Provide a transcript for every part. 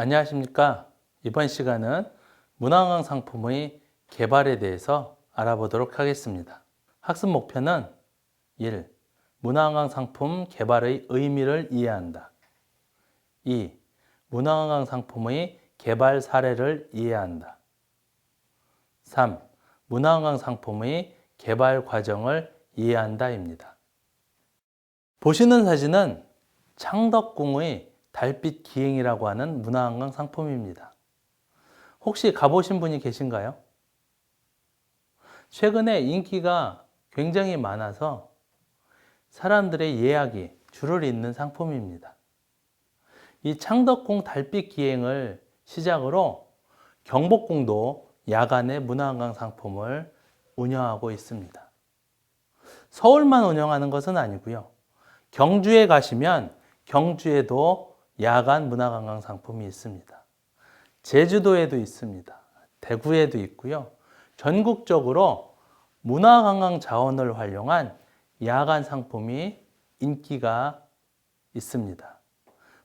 안녕하십니까. 이번 시간은 문화관광 상품의 개발에 대해서 알아보도록 하겠습니다. 학습 목표는 1. 문화관광 상품 개발의 의미를 이해한다. 2. 문화관광 상품의 개발 사례를 이해한다. 3. 문화관광 상품의 개발 과정을 이해한다입니다. 보시는 사진은 창덕궁의 달빛 기행이라고 하는 문화관광 상품입니다. 혹시 가보신 분이 계신가요? 최근에 인기가 굉장히 많아서 사람들의 예약이 줄을 잇는 상품입니다. 이 창덕궁 달빛 기행을 시작으로 경복궁도 야간에 문화관광 상품을 운영하고 있습니다. 서울만 운영하는 것은 아니고요. 경주에 가시면 경주에도 야간 문화관광 상품이 있습니다. 제주도에도 있습니다. 대구에도 있고요. 전국적으로 문화관광 자원을 활용한 야간 상품이 인기가 있습니다.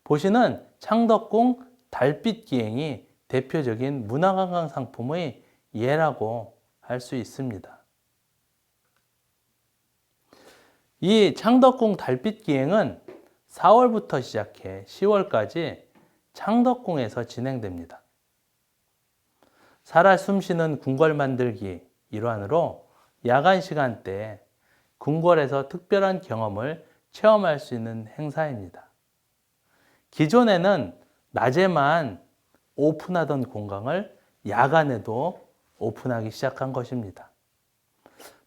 보시는 창덕궁 달빛 기행이 대표적인 문화관광 상품의 예라고 할 수 있습니다. 이 창덕궁 달빛 기행은 4월부터 시작해 10월까지 창덕궁에서 진행됩니다. 살아 숨쉬는 궁궐 만들기 일환으로 야간 시간대에 궁궐에서 특별한 경험을 체험할 수 있는 행사입니다. 기존에는 낮에만 오픈하던 공간을 야간에도 오픈하기 시작한 것입니다.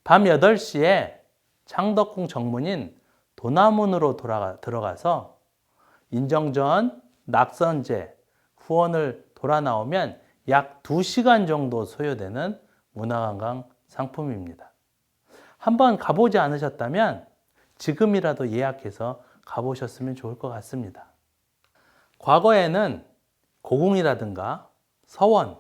밤 8시에 창덕궁 정문인 도남문으로 들어가서 인정전, 낙선제, 후원을 돌아 나오면 약 2시간 정도 소요되는 문화관광 상품입니다. 한번 가보지 않으셨다면 지금이라도 예약해서 가보셨으면 좋을 것 같습니다. 과거에는 고궁이라든가 서원,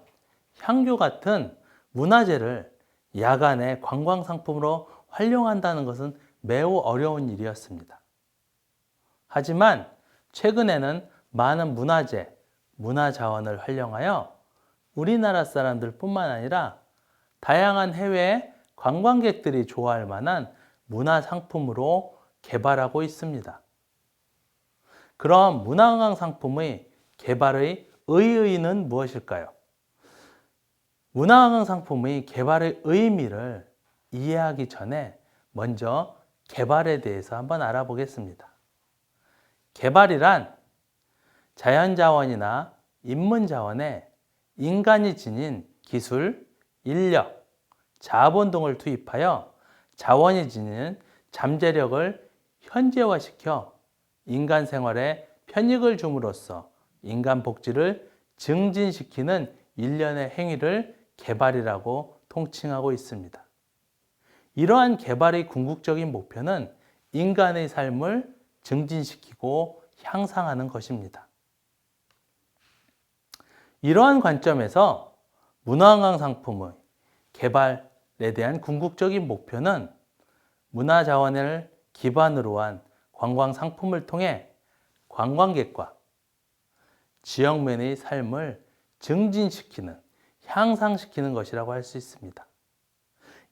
향교 같은 문화재를 야간에 관광 상품으로 활용한다는 것은 매우 어려운 일이었습니다. 하지만 최근에는 많은 문화재, 문화자원을 활용하여 우리나라 사람들 뿐만 아니라 다양한 해외 관광객들이 좋아할 만한 문화상품으로 개발하고 있습니다. 그럼 문화관광 상품의 개발의 의의는 무엇일까요? 문화관광 상품의 개발의 의미를 이해하기 전에 먼저 개발에 대해서 한번 알아보겠습니다. 개발이란 자연자원이나 인문자원에 인간이 지닌 기술, 인력, 자본 등을 투입하여 자원이 지닌 잠재력을 현재화시켜 인간 생활에 편익을 줌으로써 인간 복지를 증진시키는 일련의 행위를 개발이라고 통칭하고 있습니다. 이러한 개발의 궁극적인 목표는 인간의 삶을 증진시키고 향상하는 것입니다. 이러한 관점에서 문화관광 상품의 개발에 대한 궁극적인 목표는 문화자원을 기반으로 한 관광 상품을 통해 관광객과 지역민의 삶을 증진시키는, 향상시키는 것이라고 할 수 있습니다.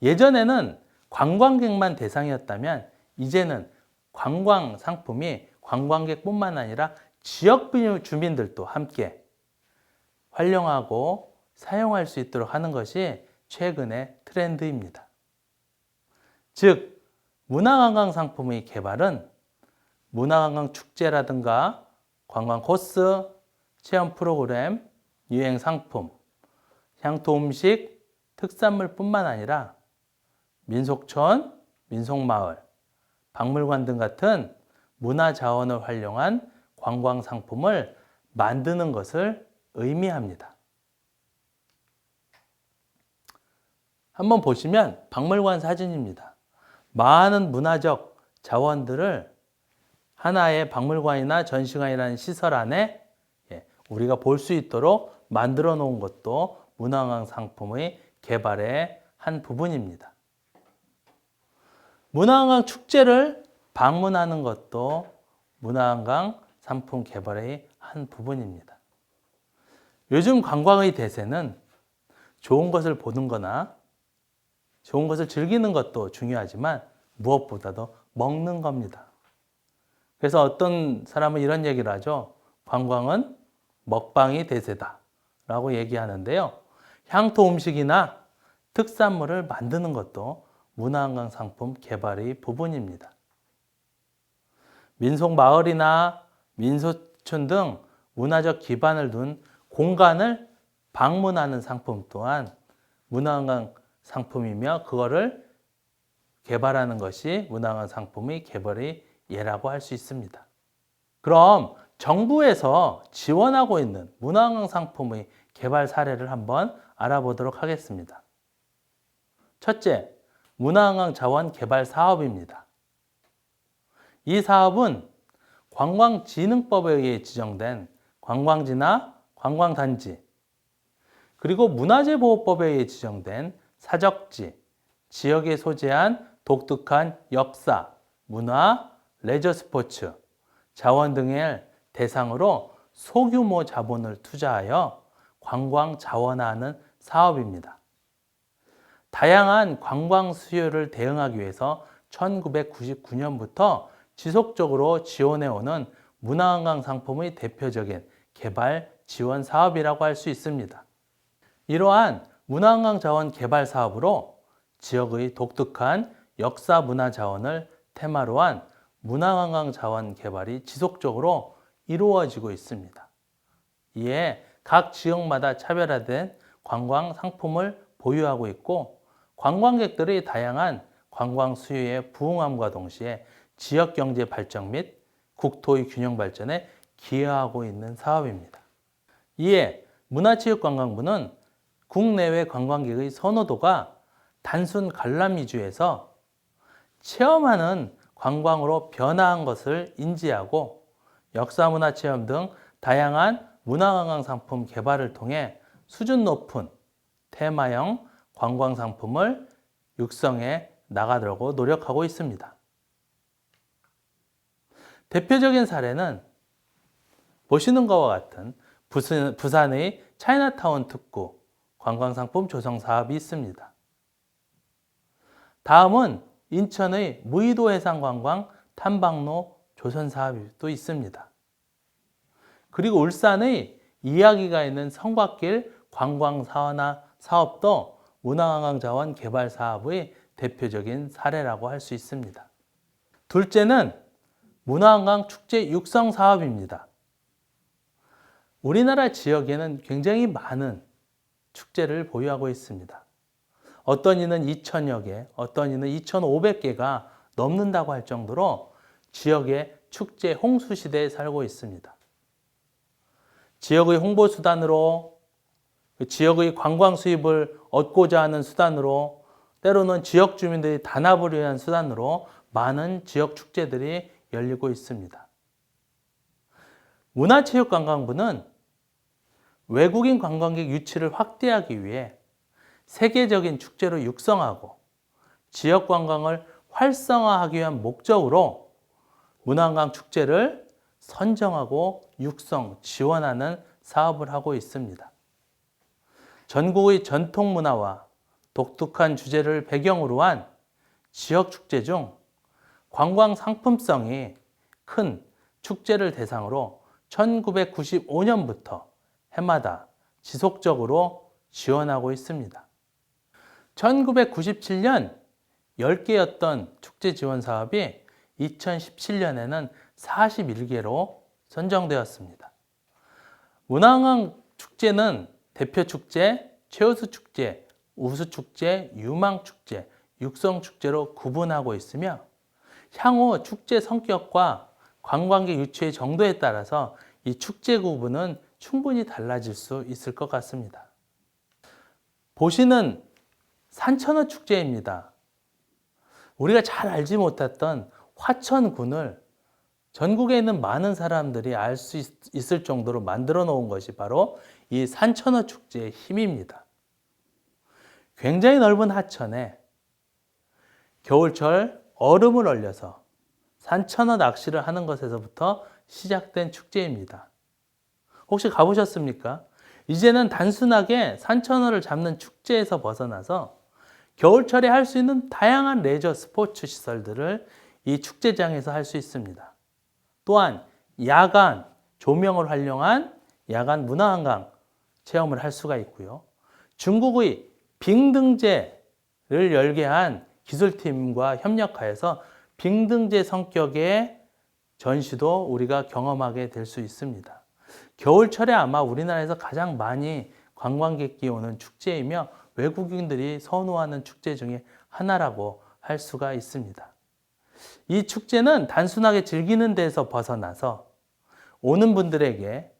예전에는 관광객만 대상이었다면 이제는 관광 상품이 관광객뿐만 아니라 지역 주민들도 함께 활용하고 사용할 수 있도록 하는 것이 최근의 트렌드입니다. 즉, 문화관광 상품의 개발은 문화관광 축제라든가 관광 코스, 체험 프로그램, 유행 상품, 향토 음식, 특산물뿐만 아니라 민속촌, 민속마을, 박물관 등 같은 문화자원을 활용한 관광 상품을 만드는 것을 의미합니다. 한번 보시면 박물관 사진입니다. 많은 문화적 자원들을 하나의 박물관이나 전시관이라는 시설 안에 우리가 볼 수 있도록 만들어 놓은 것도 문화관광 상품의 개발의 한 부분입니다. 문화관광 축제를 방문하는 것도 문화관광 상품 개발의 한 부분입니다. 요즘 관광의 대세는 좋은 것을 보는 거나 좋은 것을 즐기는 것도 중요하지만 무엇보다도 먹는 겁니다. 그래서 어떤 사람은 이런 얘기를 하죠. 관광은 먹방이 대세다 라고 얘기하는데요. 향토 음식이나 특산물을 만드는 것도 문화관광 상품 개발의 부분입니다. 민속 마을이나 민소촌 등 문화적 기반을 둔 공간을 방문하는 상품 또한 문화관광 상품이며 그거를 개발하는 것이 문화관광 상품의 개발의 예라고 할 수 있습니다. 그럼 정부에서 지원하고 있는 문화관광 상품의 개발 사례를 한번 알아보도록 하겠습니다. 첫째, 문화관광 자원 개발 사업입니다. 이 사업은 관광진흥법에 의해 지정된 관광지나 관광단지, 그리고 문화재보호법에 의해 지정된 사적지, 지역에 소재한 독특한 역사, 문화, 레저 스포츠, 자원 등을 대상으로 소규모 자본을 투자하여 관광 자원화하는 사업입니다. 다양한 관광 수요를 대응하기 위해서 1999년부터 지속적으로 지원해오는 문화관광 상품의 대표적인 개발 지원 사업이라고 할 수 있습니다. 이러한 문화관광 자원 개발 사업으로 지역의 독특한 역사 문화 자원을 테마로 한 문화관광 자원 개발이 지속적으로 이루어지고 있습니다. 이에 각 지역마다 차별화된 관광 상품을 보유하고 있고 관광객들의 다양한 관광 수요에 부응함과 동시에 지역 경제 발전 및 국토의 균형 발전에 기여하고 있는 사업입니다. 이에 문화체육관광부는 국내외 관광객의 선호도가 단순 관람 위주에서 체험하는 관광으로 변화한 것을 인지하고 역사문화체험 등 다양한 문화관광 상품 개발을 통해 수준 높은 테마형 관광 상품을 육성해 나가려고 노력하고 있습니다. 대표적인 사례는 보시는 것과 같은 부산의 차이나타운 특구 관광상품 조성 사업이 있습니다. 다음은 인천의 무의도 해상관광 탐방로 조선 사업이 또 있습니다. 그리고 울산의 이야기가 있는 성곽길 관광사원화 사업도 문화관광 자원 개발 사업의 대표적인 사례라고 할 수 있습니다. 둘째는 문화관광 축제 육성 사업입니다. 우리나라 지역에는 굉장히 많은 축제를 보유하고 있습니다. 어떤 이는 2,000여 개, 어떤 이는 2,500개가 넘는다고 할 정도로 지역의 축제 홍수 시대에 살고 있습니다. 지역의 홍보 수단으로, 지역의 관광 수입을 얻고자 하는 수단으로, 때로는 지역 주민들이 단합을 위한 수단으로 많은 지역 축제들이 열리고 있습니다. 문화체육관광부는 외국인 관광객 유치를 확대하기 위해 세계적인 축제로 육성하고 지역 관광을 활성화하기 위한 목적으로 문화관광 축제를 선정하고 육성, 지원하는 사업을 하고 있습니다. 전국의 전통 문화와 독특한 주제를 배경으로 한 지역 축제 중 관광 상품성이 큰 축제를 대상으로 1995년부터 해마다 지속적으로 지원하고 있습니다. 1997년 10개였던 축제 지원 사업이 2017년에는 41개로 선정되었습니다. 문화관광 축제는 대표 축제, 최우수 축제, 우수 축제, 유망 축제, 육성 축제로 구분하고 있으며 향후 축제 성격과 관광객 유치의 정도에 따라서 이 축제 구분은 충분히 달라질 수 있을 것 같습니다. 보시는 산천어 축제입니다. 우리가 잘 알지 못했던 화천군을 전국에 있는 많은 사람들이 알 수 있을 정도로 만들어 놓은 것이 바로 이 산천어 축제의 힘입니다. 굉장히 넓은 하천에 겨울철 얼음을 얼려서 산천어 낚시를 하는 것에서부터 시작된 축제입니다. 혹시 가보셨습니까? 이제는 단순하게 산천어를 잡는 축제에서 벗어나서 겨울철에 할 수 있는 다양한 레저 스포츠 시설들을 이 축제장에서 할 수 있습니다. 또한 야간 조명을 활용한 야간 문화관광 체험을 할 수가 있고요. 중국의 빙등제를 열게 한 기술팀과 협력하여서 빙등제 성격의 전시도 우리가 경험하게 될 수 있습니다. 겨울철에 아마 우리나라에서 가장 많이 관광객이 오는 축제이며 외국인들이 선호하는 축제 중에 하나라고 할 수가 있습니다. 이 축제는 단순하게 즐기는 데서 벗어나서 오는 분들에게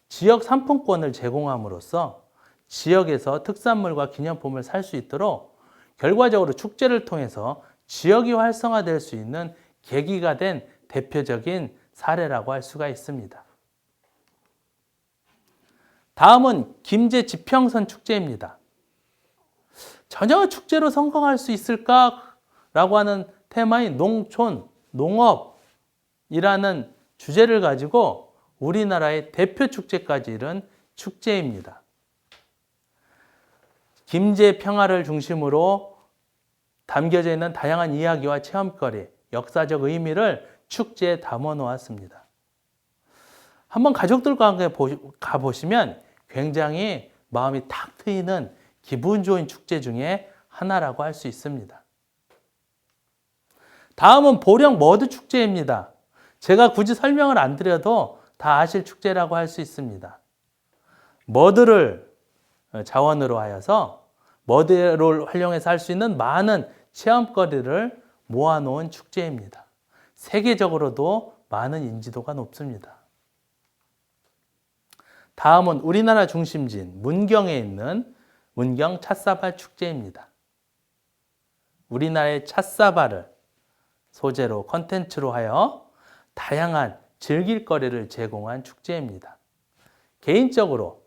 지역 상품권을 제공함으로써 지역에서 특산물과 기념품을 살 수 있도록 결과적으로 축제를 통해서 지역이 활성화될 수 있는 계기가 된 대표적인 사례라고 할 수가 있습니다. 다음은 김제 지평선 축제입니다. 전혀 축제로 성공할 수 있을까라고 하는 테마인 농촌, 농업이라는 주제를 가지고 우리나라의 대표 축제까지 이른 축제입니다. 김제 평화를 중심으로 담겨져 있는 다양한 이야기와 체험거리, 역사적 의미를 축제에 담아 놓았습니다. 한번 가족들과 함께 가보시면 굉장히 마음이 탁 트이는 기분 좋은 축제 중에 하나라고 할 수 있습니다. 다음은 보령 머드 축제입니다. 제가 굳이 설명을 안 드려도 다 아실 축제라고 할 수 있습니다. 머드를 자원으로 하여서 머드를 활용해서 할 수 있는 많은 체험거리를 모아놓은 축제입니다. 세계적으로도 많은 인지도가 높습니다. 다음은 우리나라 중심지인 문경에 있는 문경 찻사발 축제입니다. 우리나라의 찻사발을 소재로 컨텐츠로 하여 다양한 즐길거리를 제공한 축제입니다. 개인적으로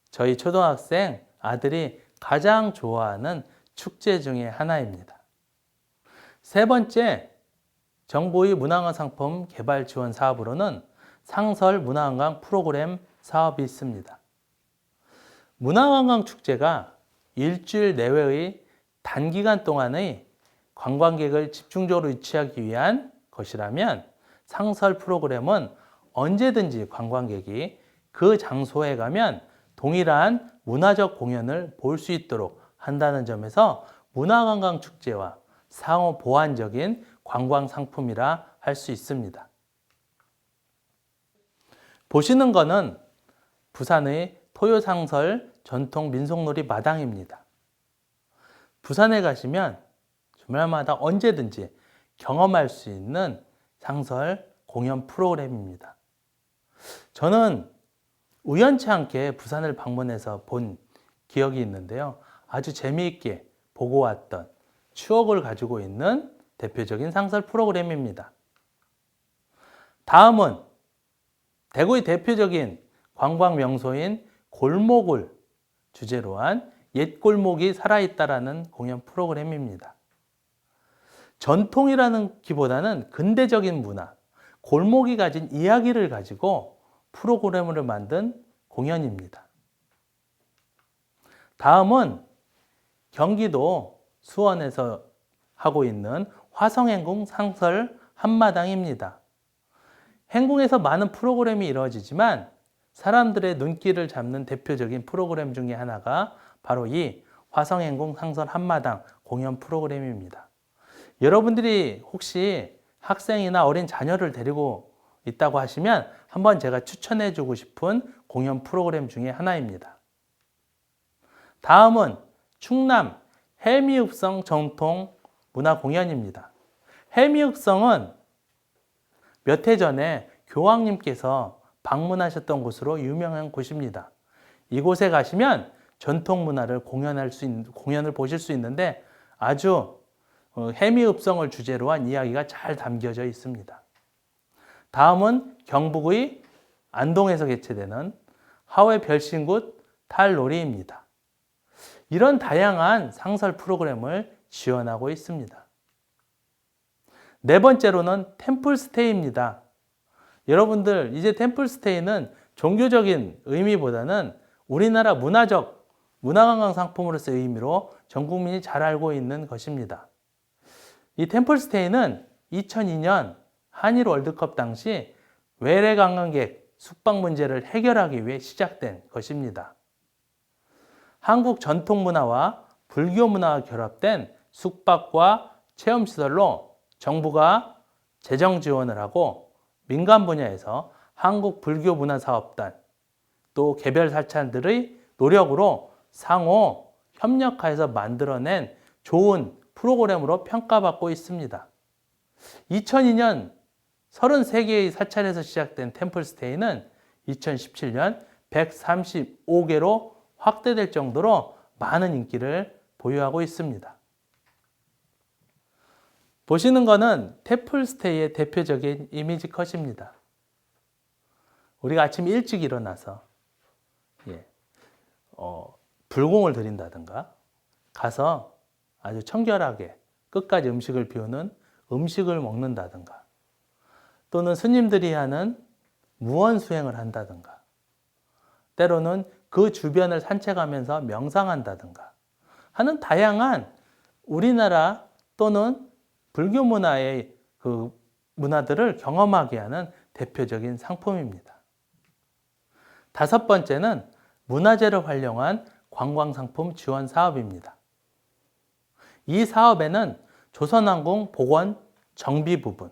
저희 초등학생 아들이 가장 좋아하는 축제 중에 하나입니다. 세 번째, 정부의 문화관광 상품 개발 지원 사업으로는 상설 문화관광 프로그램 사업이 있습니다. 문화관광 축제가 일주일 내외의 단기간 동안의 관광객을 집중적으로 유치하기 위한 것이라면 상설 프로그램은 언제든지 관광객이 그 장소에 가면 동일한 문화적 공연을 볼 수 있도록 한다는 점에서 문화관광 축제와 상호 보완적인 관광 상품이라 할 수 있습니다. 보시는 것은 부산의 토요상설 전통 민속놀이 마당입니다. 부산에 가시면 주말마다 언제든지 경험할 수 있는 상설 공연 프로그램입니다. 저는 우연치 않게 부산을 방문해서 본 기억이 있는데요. 아주 재미있게 보고 왔던 추억을 가지고 있는 대표적인 상설 프로그램입니다. 다음은 대구의 대표적인 관광 명소인 골목을 주제로 한 옛 골목이 살아있다라는 공연 프로그램입니다. 전통이라는 기보다는 근대적인 문화, 골목이 가진 이야기를 가지고 프로그램을 만든 공연입니다. 다음은 경기도 수원에서 하고 있는 화성행궁 상설 한마당입니다. 행궁에서 많은 프로그램이 이루어지지만 사람들의 눈길을 잡는 대표적인 프로그램 중에 하나가 바로 이 화성행궁 상설 한마당 공연 프로그램입니다. 여러분들이 혹시 학생이나 어린 자녀를 데리고 있다고 하시면 한번 제가 추천해 주고 싶은 공연 프로그램 중에 하나입니다. 다음은 충남 헬미읍성 전통 문화 공연입니다. 헬미읍성은 몇 해 전에 교황님께서 방문하셨던 곳으로 유명한 곳입니다. 이곳에 가시면 전통 문화를 공연을 보실 수 있는데 아주 해미읍성을 주제로 한 이야기가 잘 담겨져 있습니다. 다음은 경북의 안동에서 개최되는 하회 별신굿 탈놀이입니다. 이런 다양한 상설 프로그램을 지원하고 있습니다. 네 번째로는 템플스테이입니다. 여러분들 이제 템플스테이는 종교적인 의미보다는 우리나라 문화관광 상품으로서의 의미로 전 국민이 잘 알고 있는 것입니다. 이 템플스테이는 2002년 한일 월드컵 당시 외래 관광객 숙박 문제를 해결하기 위해 시작된 것입니다. 한국 전통 문화와 불교 문화가 결합된 숙박과 체험시설로 정부가 재정 지원을 하고 민간 분야에서 한국 불교 문화 사업단 또 개별 사찰들의 노력으로 상호 협력하여서 만들어낸 좋은 프로그램으로 평가받고 있습니다. 2002년 33개의 사찰에서 시작된 템플스테이는 2017년 135개로 확대될 정도로 많은 인기를 보유하고 있습니다. 보시는 것은 템플스테이의 대표적인 이미지 컷입니다. 우리가 아침 일찍 일어나서 불공을 드린다든가 가서 아주 청결하게 끝까지 음식을 비우는 음식을 먹는다든가 또는 스님들이 하는 무언 수행을 한다든가 때로는 그 주변을 산책하면서 명상한다든가 하는 다양한 우리나라 또는 불교 문화의 그 문화들을 경험하게 하는 대표적인 상품입니다. 다섯 번째는 문화재를 활용한 관광상품 지원 사업입니다. 이 사업에는 조선항공 복원 정비 부분,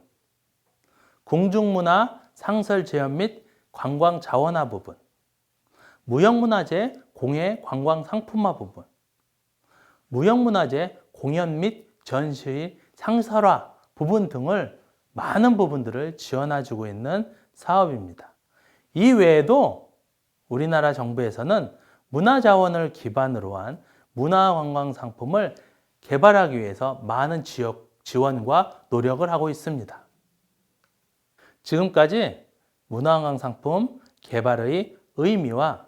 궁중문화 상설 재현 및 관광 자원화 부분, 무형문화재 공예 관광 상품화 부분, 무형문화재 공연 및 전시의 상설화 부분 등을 많은 부분들을 지원해주고 있는 사업입니다. 이 외에도 우리나라 정부에서는 문화자원을 기반으로 한 문화관광 상품을 개발하기 위해서 많은 지원과 노력을 하고 있습니다. 지금까지 문화관광 상품 개발의 의미와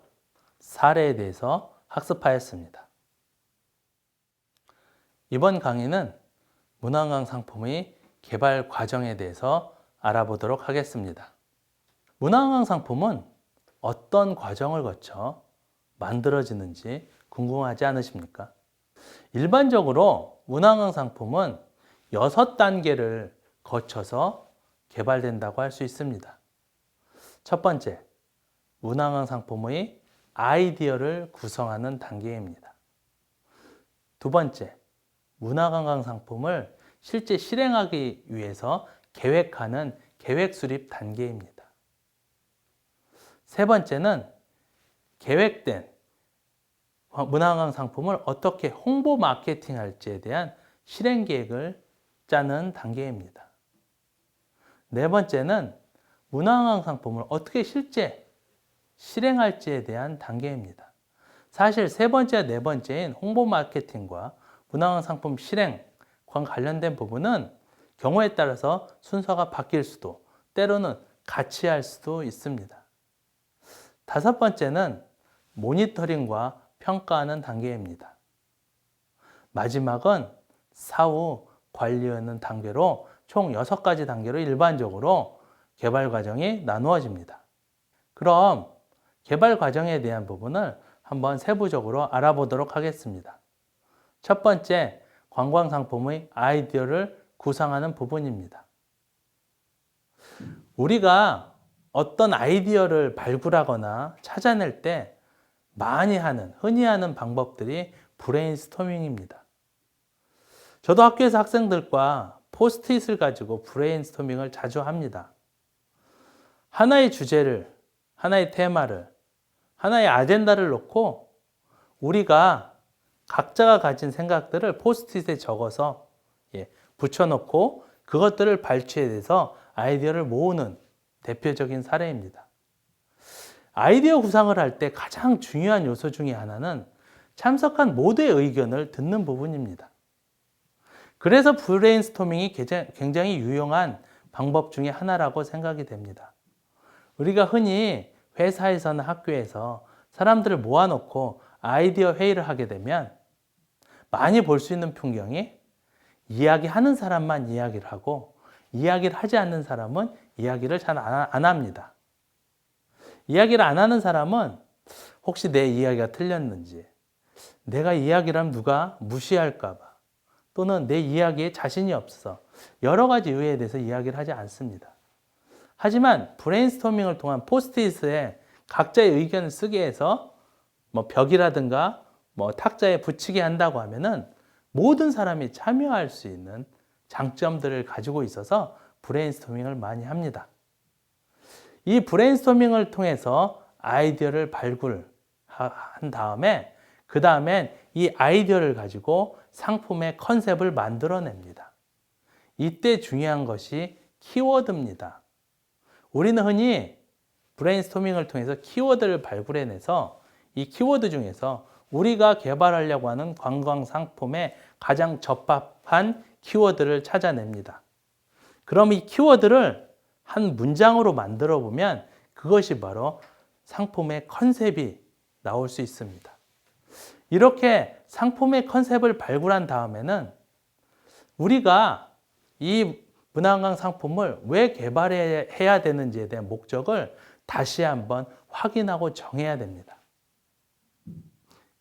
사례에 대해서 학습하였습니다. 이번 강의는 문화관광 상품의 개발 과정에 대해서 알아보도록 하겠습니다. 문화관광 상품은 어떤 과정을 거쳐 만들어지는지 궁금하지 않으십니까? 일반적으로 문화관광 상품은 6단계를 거쳐서 개발된다고 할 수 있습니다. 첫 번째, 문화관광 상품의 아이디어를 구성하는 단계입니다. 두 번째, 문화관광 상품을 실제 실행하기 위해서 계획하는 계획 수립 단계입니다. 세 번째는 계획된 문화관광 상품을 어떻게 홍보 마케팅 할지에 대한 실행 계획을 짜는 단계입니다. 네 번째는 문화관광 상품을 어떻게 실제 실행할지에 대한 단계입니다. 사실 세 번째와 네 번째인 홍보 마케팅과 문화관광 상품 실행과 관련된 부분은 경우에 따라서 순서가 바뀔 수도 때로는 같이 할 수도 있습니다. 다섯 번째는 모니터링과 평가하는 단계입니다. 마지막은 사후 관리하는 단계로 총 6가지 단계로 일반적으로 개발 과정이 나누어집니다. 그럼 개발 과정에 대한 부분을 한번 세부적으로 알아보도록 하겠습니다. 첫 번째, 관광 상품의 아이디어를 구상하는 부분입니다. 우리가 어떤 아이디어를 발굴하거나 찾아낼 때 흔히 하는 방법들이 브레인스토밍입니다. 저도 학교에서 학생들과 포스트잇을 가지고 브레인스토밍을 자주 합니다. 하나의 주제를, 하나의 테마를, 하나의 아젠다를 놓고 우리가 각자가 가진 생각들을 포스트잇에 적어서 붙여놓고 그것들을 발췌해서 아이디어를 모으는 대표적인 사례입니다. 아이디어 구상을 할 때 가장 중요한 요소 중에 하나는 참석한 모두의 의견을 듣는 부분입니다. 그래서 브레인스토밍이 굉장히 유용한 방법 중에 하나라고 생각이 됩니다. 우리가 흔히 회사에서나 학교에서 사람들을 모아놓고 아이디어 회의를 하게 되면 많이 볼 수 있는 풍경이 이야기하는 사람만 이야기를 하고 이야기를 하지 않는 사람은 이야기를 잘 안 합니다. 이야기를 안 하는 사람은 혹시 내 이야기가 틀렸는지, 내가 이야기를 하면 누가 무시할까 봐, 또는 내 이야기에 자신이 없어 여러 가지 이유에 대해서 이야기를 하지 않습니다. 하지만 브레인스토밍을 통한 포스트잇에 각자의 의견을 쓰게 해서 뭐 벽이라든가 뭐 탁자에 붙이게 한다고 하면은 모든 사람이 참여할 수 있는 장점들을 가지고 있어서 브레인스토밍을 많이 합니다. 이 브레인스토밍을 통해서 아이디어를 발굴한 다음에 그 다음엔 이 아이디어를 가지고 상품의 컨셉을 만들어냅니다. 이때 중요한 것이 키워드입니다. 우리는 흔히 브레인스토밍을 통해서 키워드를 발굴해내서 이 키워드 중에서 우리가 개발하려고 하는 관광 상품에 가장 적합한 키워드를 찾아냅니다. 그럼 이 키워드를 한 문장으로 만들어 보면 그것이 바로 상품의 컨셉이 나올 수 있습니다. 이렇게 상품의 컨셉을 발굴한 다음에는 우리가 이 문화관광 상품을 왜 개발해야 되는지에 대한 목적을 다시 한번 확인하고 정해야 됩니다.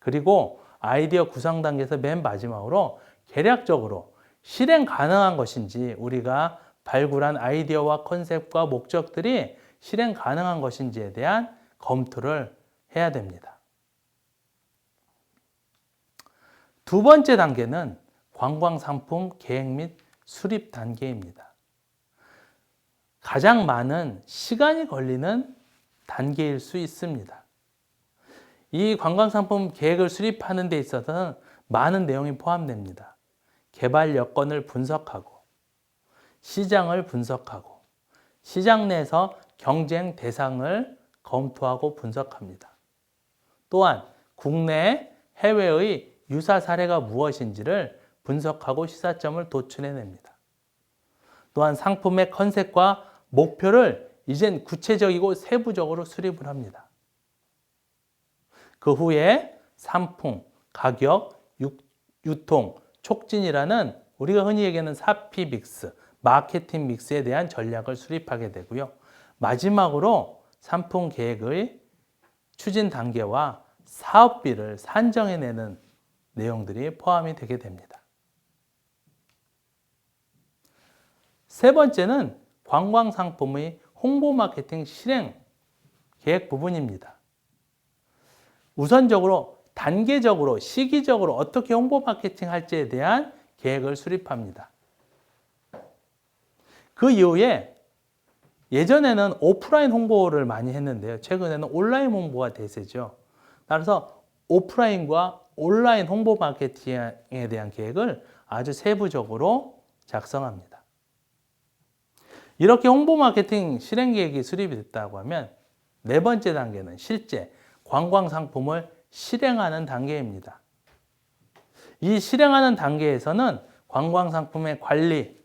그리고 아이디어 구상 단계에서 맨 마지막으로 계략적으로 실행 가능한 것인지, 우리가 발굴한 아이디어와 컨셉과 목적들이 실행 가능한 것인지에 대한 검토를 해야 됩니다. 두 번째 단계는 관광상품 계획 및 수립 단계입니다. 가장 많은 시간이 걸리는 단계일 수 있습니다. 이 관광상품 계획을 수립하는 데 있어서는 많은 내용이 포함됩니다. 개발 여건을 분석하고, 시장을 분석하고, 시장 내에서 경쟁 대상을 검토하고 분석합니다. 또한 국내, 해외의 유사 사례가 무엇인지를 분석하고 시사점을 도출해냅니다. 또한 상품의 컨셉과 목표를 이젠 구체적이고 세부적으로 수립을 합니다. 그 후에 상품, 가격, 유통, 촉진이라는 우리가 흔히 얘기하는 사피 믹스, 마케팅 믹스에 대한 전략을 수립하게 되고요. 마지막으로 상품 계획의 추진 단계와 사업비를 산정해내는 내용들이 포함이 되게 됩니다. 세 번째는 관광 상품의 홍보 마케팅 실행 계획 부분입니다. 우선적으로 단계적으로 시기적으로 어떻게 홍보 마케팅 할지에 대한 계획을 수립합니다. 그 이후에 예전에는 오프라인 홍보를 많이 했는데요. 최근에는 온라인 홍보가 대세죠. 따라서 오프라인과 온라인 홍보 마케팅에 대한 계획을 아주 세부적으로 작성합니다. 이렇게 홍보 마케팅 실행 계획이 수립이 됐다고 하면 네 번째 단계는 실제 관광 상품을 실행하는 단계입니다. 이 실행하는 단계에서는 관광 상품의 관리,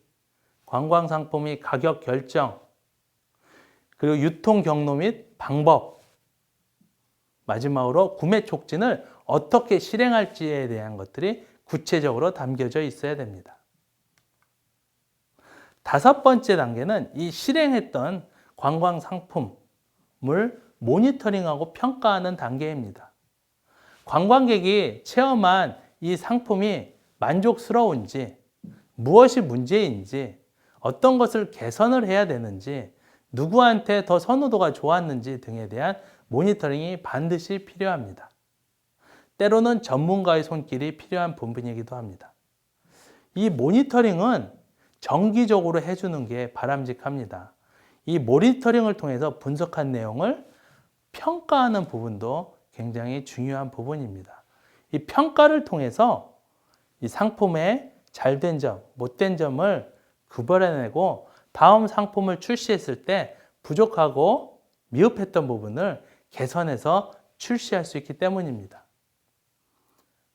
관광 상품의 가격 결정, 그리고 유통 경로 및 방법, 마지막으로 구매 촉진을 어떻게 실행할지에 대한 것들이 구체적으로 담겨져 있어야 됩니다. 다섯 번째 단계는 이 실행했던 관광 상품을 모니터링하고 평가하는 단계입니다. 관광객이 체험한 이 상품이 만족스러운지, 무엇이 문제인지, 어떤 것을 개선을 해야 되는지, 누구한테 더 선호도가 좋았는지 등에 대한 모니터링이 반드시 필요합니다. 때로는 전문가의 손길이 필요한 부분이기도 합니다. 이 모니터링은 정기적으로 해주는 게 바람직합니다. 이 모니터링을 통해서 분석한 내용을 평가하는 부분도 굉장히 중요한 부분입니다. 이 평가를 통해서 이 상품의 잘된 점, 못된 점을 구별해내고 다음 상품을 출시했을 때 부족하고 미흡했던 부분을 개선해서 출시할 수 있기 때문입니다.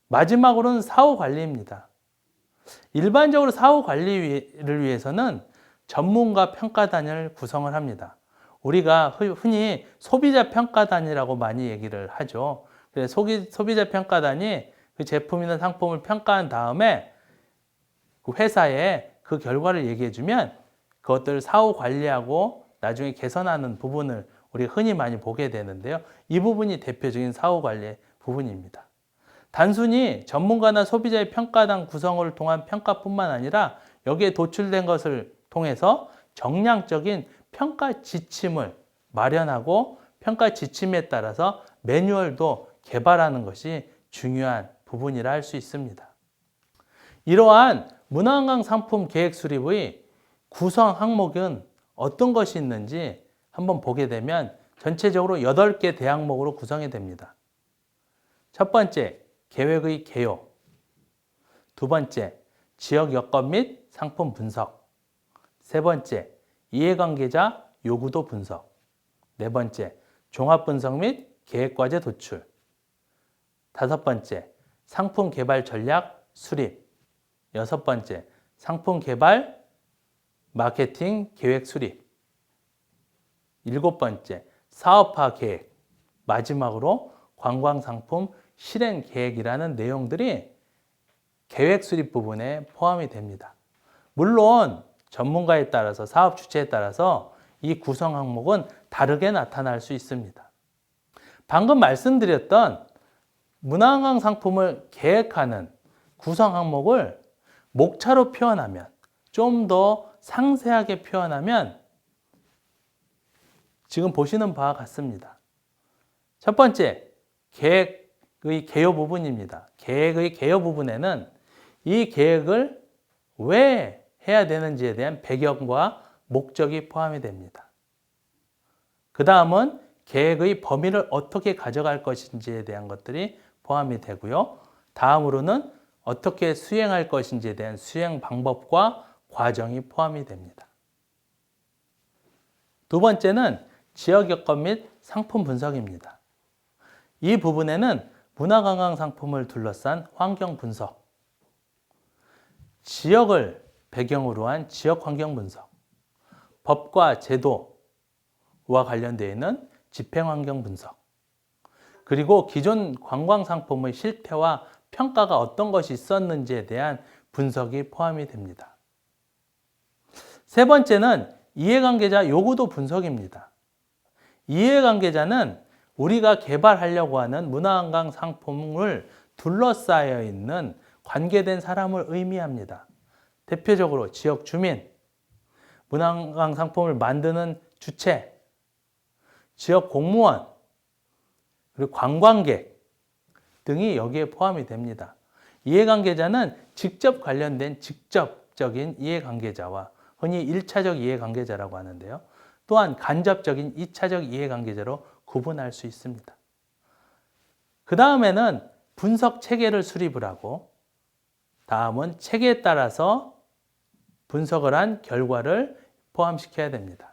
마지막으로는 사후 관리입니다. 일반적으로 사후 관리를 위해서는 전문가 평가단을 구성을 합니다. 우리가 흔히 소비자 평가단이라고 많이 얘기를 하죠. 그래서 소비자 평가단이 그 제품이나 상품을 평가한 다음에 그 회사에 그 결과를 얘기해 주면 그것들을 사후 관리하고 나중에 개선하는 부분을 우리 흔히 많이 보게 되는데요. 이 부분이 대표적인 사후 관리의 부분입니다. 단순히 전문가나 소비자의 평가당 구성을 통한 평가뿐만 아니라 여기에 도출된 것을 통해서 정량적인 평가 지침을 마련하고 평가 지침에 따라서 매뉴얼도 개발하는 것이 중요한 부분이라 할 수 있습니다. 이러한 문화관광 상품 계획 수립의 구성 항목은 어떤 것이 있는지 한번 보게 되면 전체적으로 8개 대항목으로 구성이 됩니다. 첫 번째, 계획의 개요. 두 번째, 지역 여건 및 상품 분석. 세 번째, 이해관계자 요구도 분석. 네 번째, 종합 분석 및 계획 과제 도출. 다섯 번째, 상품 개발 전략 수립. 여섯 번째, 상품 개발 마케팅 계획 수립. 일곱 번째, 사업화 계획. 마지막으로 관광상품 실행 계획이라는 내용들이 계획 수립 부분에 포함이 됩니다. 물론 전문가에 따라서 사업 주체에 따라서 이 구성 항목은 다르게 나타날 수 있습니다. 방금 말씀드렸던 문화관광 상품을 계획하는 구성 항목을 목차로 표현하면, 좀 더 상세하게 표현하면 지금 보시는 바와 같습니다. 첫 번째, 계획의 개요 부분입니다. 계획의 개요 부분에는 이 계획을 왜 해야 되는지에 대한 배경과 목적이 포함이 됩니다. 그 다음은 계획의 범위를 어떻게 가져갈 것인지에 대한 것들이 포함이 되고요. 다음으로는 어떻게 수행할 것인지에 대한 수행 방법과 과정이 포함이 됩니다. 두 번째는 지역 여건 및 상품 분석입니다. 이 부분에는 문화관광 상품을 둘러싼 환경 분석, 지역을 배경으로 한 지역 환경 분석, 법과 제도와 관련되어 있는 집행 환경 분석, 그리고 기존 관광 상품의 실태와 평가가 어떤 것이 있었는지에 대한 분석이 포함이 됩니다. 세 번째는 이해관계자 요구도 분석입니다. 이해관계자는 우리가 개발하려고 하는 문화관광 상품을 둘러싸여 있는 관계된 사람을 의미합니다. 대표적으로 지역 주민, 문화관광 상품을 만드는 주체, 지역 공무원, 그리고 관광객 등이 여기에 포함이 됩니다. 이해관계자는 직접 관련된 직접적인 이해관계자와 흔히 1차적 이해관계자라고 하는데요. 또한 간접적인 2차적 이해관계자로 구분할 수 있습니다. 그 다음에는 분석 체계를 수립을 하고, 다음은 체계에 따라서 분석을 한 결과를 포함시켜야 됩니다.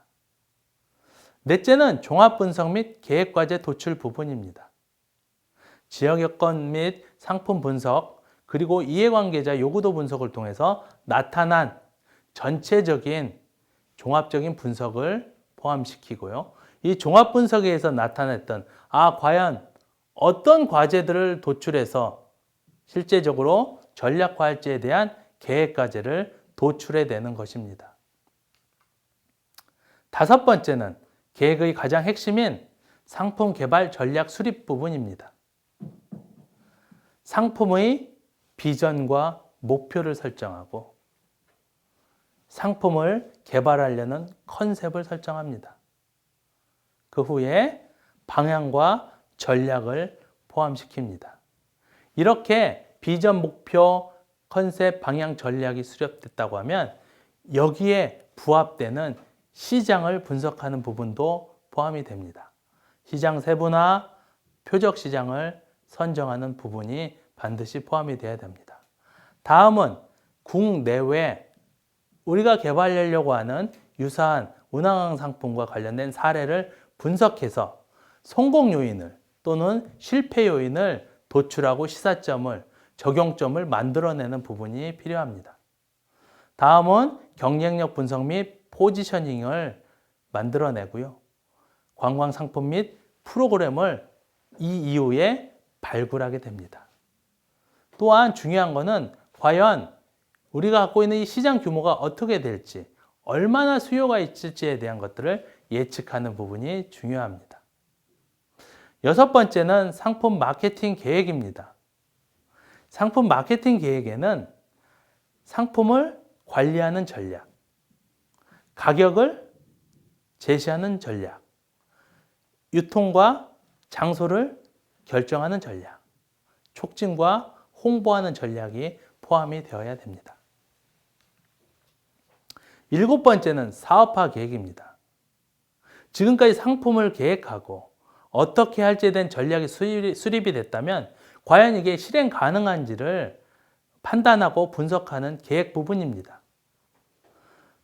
넷째는 종합 분석 및 계획 과제 도출 부분입니다. 지역 여건 및 상품 분석, 그리고 이해관계자 요구도 분석을 통해서 나타난 전체적인 종합적인 분석을 포함시키고요. 이 종합 분석에 의해서 나타냈던 과연 어떤 과제들을 도출해서 실제적으로 전략화할지에 대한 계획 과제를 도출해내는 것입니다. 다섯 번째는 계획의 가장 핵심인 상품 개발 전략 수립 부분입니다. 상품의 비전과 목표를 설정하고 상품을 개발하려는 컨셉을 설정합니다. 그 후에 방향과 전략을 포함시킵니다. 이렇게 비전, 목표, 컨셉, 방향, 전략이 수립됐다고 하면 여기에 부합되는 시장을 분석하는 부분도 포함이 됩니다. 시장 세분화, 표적 시장을 선정하는 부분이 반드시 포함이 되어야 됩니다. 다음은 국내외 우리가 개발하려고 하는 유사한 문화관광 상품과 관련된 사례를 분석해서 성공 요인을 또는 실패 요인을 도출하고 시사점을, 적용점을 만들어내는 부분이 필요합니다. 다음은 경쟁력 분석 및 포지셔닝을 만들어내고요. 관광 상품 및 프로그램을 이 이후에 발굴하게 됩니다. 또한 중요한 것은 과연 우리가 갖고 있는 이 시장 규모가 어떻게 될지, 얼마나 수요가 있을지에 대한 것들을 예측하는 부분이 중요합니다. 여섯 번째는 상품 마케팅 계획입니다. 상품 마케팅 계획에는 상품을 관리하는 전략, 가격을 제시하는 전략, 유통과 장소를 결정하는 전략, 촉진과 홍보하는 전략이 포함이 되어야 됩니다. 일곱 번째는 사업화 계획입니다. 지금까지 상품을 계획하고 어떻게 할지에 대한 전략이 수립이 됐다면 과연 이게 실행 가능한지를 판단하고 분석하는 계획 부분입니다.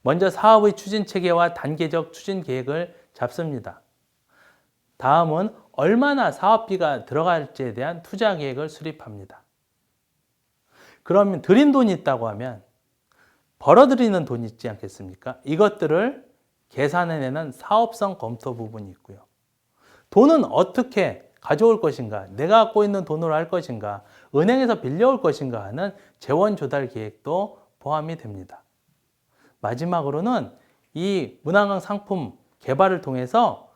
먼저 사업의 추진 체계와 단계적 추진 계획을 잡습니다. 다음은 얼마나 사업비가 들어갈지에 대한 투자 계획을 수립합니다. 그러면 들인 돈이 있다고 하면 벌어들이는 돈이 있지 않겠습니까? 이것들을 계산해내는 사업성 검토 부분이 있고요. 돈은 어떻게 가져올 것인가, 내가 갖고 있는 돈으로 할 것인가, 은행에서 빌려올 것인가 하는 재원 조달 계획도 포함이 됩니다. 마지막으로는 이 문화관 상품 개발을 통해서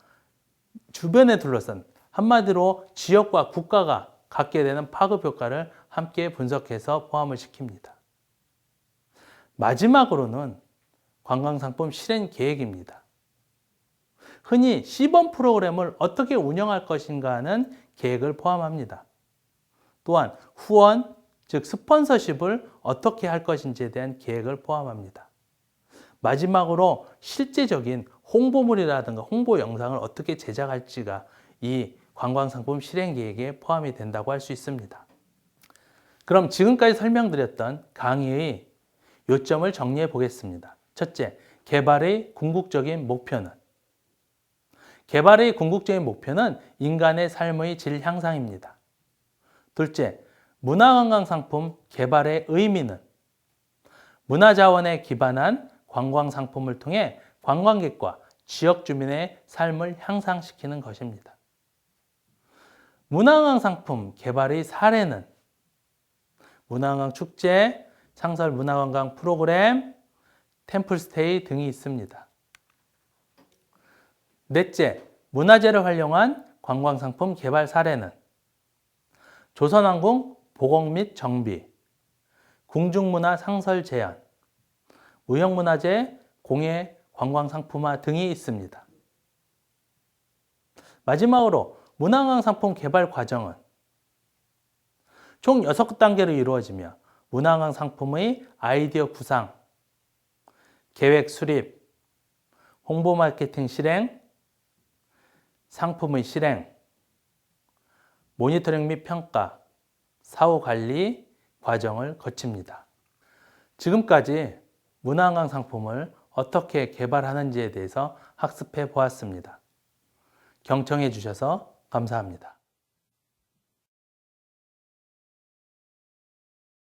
주변에 둘러싼 한마디로 지역과 국가가 갖게 되는 파급 효과를 함께 분석해서 포함을 시킵니다. 마지막으로는 관광상품 실행 계획입니다. 흔히 시범 프로그램을 어떻게 운영할 것인가 하는 계획을 포함합니다. 또한 후원, 즉 스폰서십을 어떻게 할 것인지에 대한 계획을 포함합니다. 마지막으로 실제적인 홍보물이라든가 홍보 영상을 어떻게 제작할지가 이 관광상품 실행 계획에 포함이 된다고 할 수 있습니다. 그럼 지금까지 설명드렸던 강의의 요점을 정리해 보겠습니다. 첫째, 개발의 궁극적인 목표는? 개발의 궁극적인 목표는 인간의 삶의 질 향상입니다. 둘째, 문화관광상품 개발의 의미는? 문화자원에 기반한 관광상품을 통해 관광객과 지역 주민의 삶을 향상시키는 것입니다. 문화관광상품 개발의 사례는 문화관광 축제, 상설 문화관광 프로그램, 템플스테이 등이 있습니다. 넷째, 문화재를 활용한 관광상품 개발 사례는 조선왕궁 보공 및 정비, 궁중문화 상설 제한, 무형문화재 공예 관광상품화 등이 있습니다. 마지막으로 문화관광상품 개발 과정은 총 6단계로 이루어지며 문화관광상품의 아이디어 구상, 계획 수립, 홍보 마케팅 실행, 상품의 실행, 모니터링 및 평가, 사후 관리 과정을 거칩니다. 지금까지 문화관광 상품을 어떻게 개발하는지에 대해서 학습해 보았습니다. 경청해 주셔서 감사합니다.